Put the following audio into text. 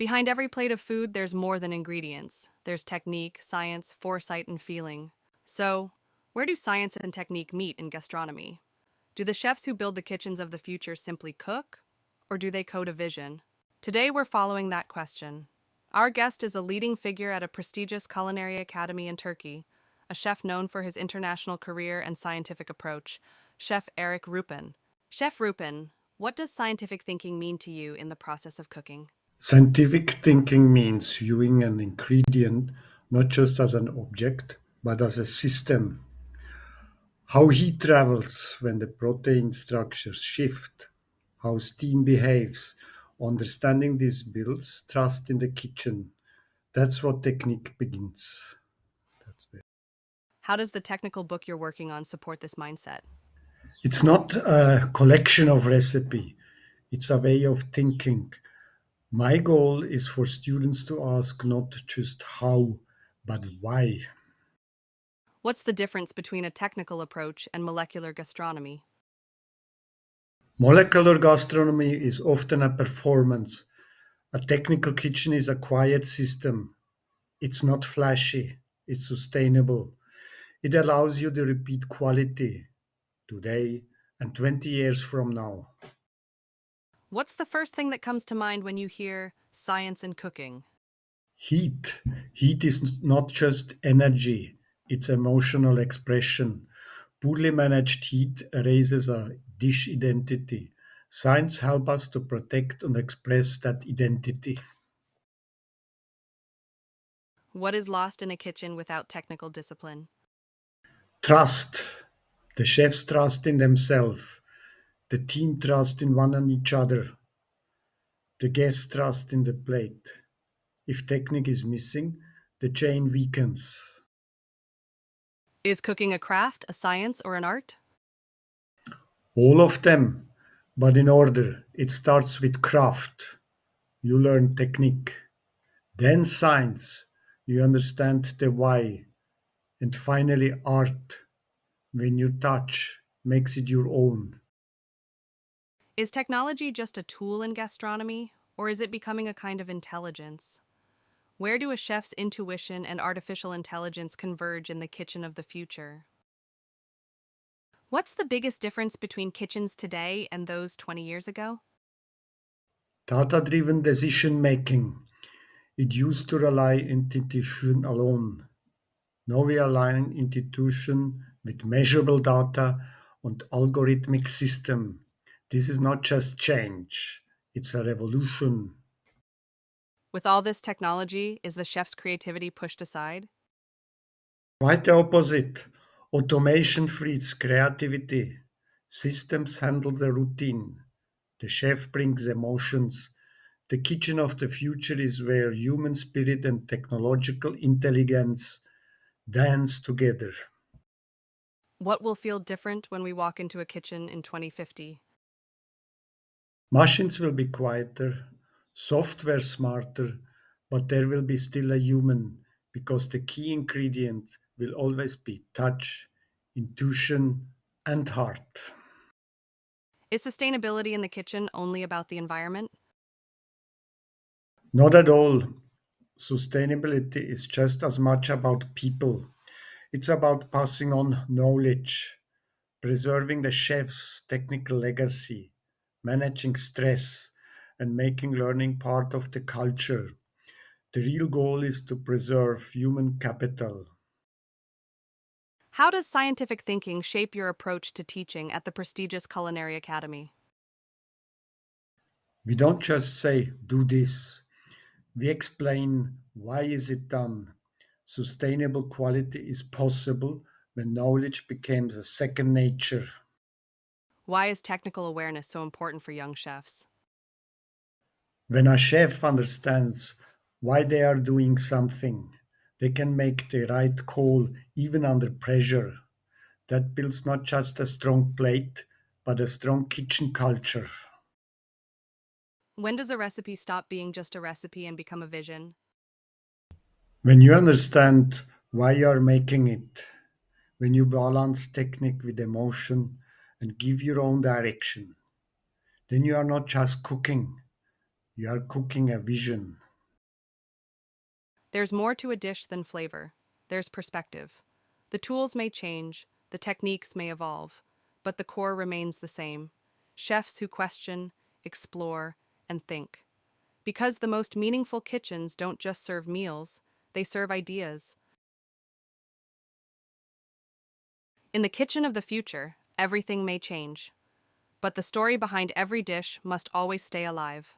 Behind every plate of food, there's more than ingredients. There's technique, science, foresight, and feeling. So, where do science and technique meet in gastronomy? Do the chefs who build the kitchens of the future simply cook, or do they code a vision? Today, we're following that question. Our guest is a leading figure at a prestigious culinary academy in Turkey, a chef known for his international career and scientific approach, Chef Erich Ruppen. Chef Ruppen, what does scientific thinking mean to you in the process of cooking? Scientific thinking means viewing an ingredient not just as an object, but as a system. How heat travels when the protein structures shift, how steam behaves. Understanding this builds trust in the kitchen. That's what technique begins. That's it. How does the technical book you're working on support this mindset? It's not a collection of recipe, it's a way of thinking. My goal is for students to ask not just how, but why. What's the difference between a technical approach and molecular gastronomy? Molecular gastronomy is often a performance. A technical kitchen is a quiet system. It's not flashy, it's sustainable. It allows you to repeat quality today and 20 years from now. What's the first thing that comes to mind when you hear science in cooking? Heat. Heat is not just energy, it's emotional expression. Poorly managed heat erases a dish identity. Science helps us to protect and express that identity. What is lost in a kitchen without technical discipline? Trust. The chefs trust in themselves. The team trust in one and each other. The guests trust in the plate. If technique is missing, the chain weakens. Is cooking a craft, a science, or an art? All of them, but in order. It starts with craft. You learn technique. Then science. You understand the why. And finally, art. When you touch, makes it your own. Is technology just a tool in gastronomy, or is it becoming a kind of intelligence? Where do a chef's intuition and artificial intelligence converge in the kitchen of the future? What's the biggest difference between kitchens today and those 20 years ago? Data driven decision making. It used to rely on intuition alone. Now we align intuition with measurable data and algorithmic system. This is not just change, it's a revolution. With all this technology, is the chef's creativity pushed aside? Quite the opposite. Automation frees creativity. Systems handle the routine. The chef brings emotions. The kitchen of the future is where human spirit and technological intelligence dance together. What will feel different when we walk into a kitchen in 2050? Machines will be quieter, software smarter, but there will be still a human because the key ingredient will always be touch, intuition, and heart. Is sustainability in the kitchen only about the environment? Not at all. Sustainability is just as much about people. It's about passing on knowledge, preserving the chef's technical legacy, managing stress, and making learning part of the culture. The real goal is to preserve human capital. How does scientific thinking shape your approach to teaching at the prestigious Culinary Academy? We don't just say, do this. We explain why is it done. Sustainable quality is possible when knowledge becomes a second nature. Why is technical awareness so important for young chefs? When a chef understands why they are doing something, they can make the right call even under pressure. That builds not just a strong plate, but a strong kitchen culture. When does a recipe stop being just a recipe and become a vision? When you understand why you are making it, when you balance technique with emotion and give your own direction, then you are not just cooking, you are cooking a vision. There's more to a dish than flavor. There's perspective. The tools may change, the techniques may evolve, but the core remains the same. Chefs who question, explore, and think. Because the most meaningful kitchens don't just serve meals, they serve ideas. In the kitchen of the future, everything may change, but the story behind every dish must always stay alive.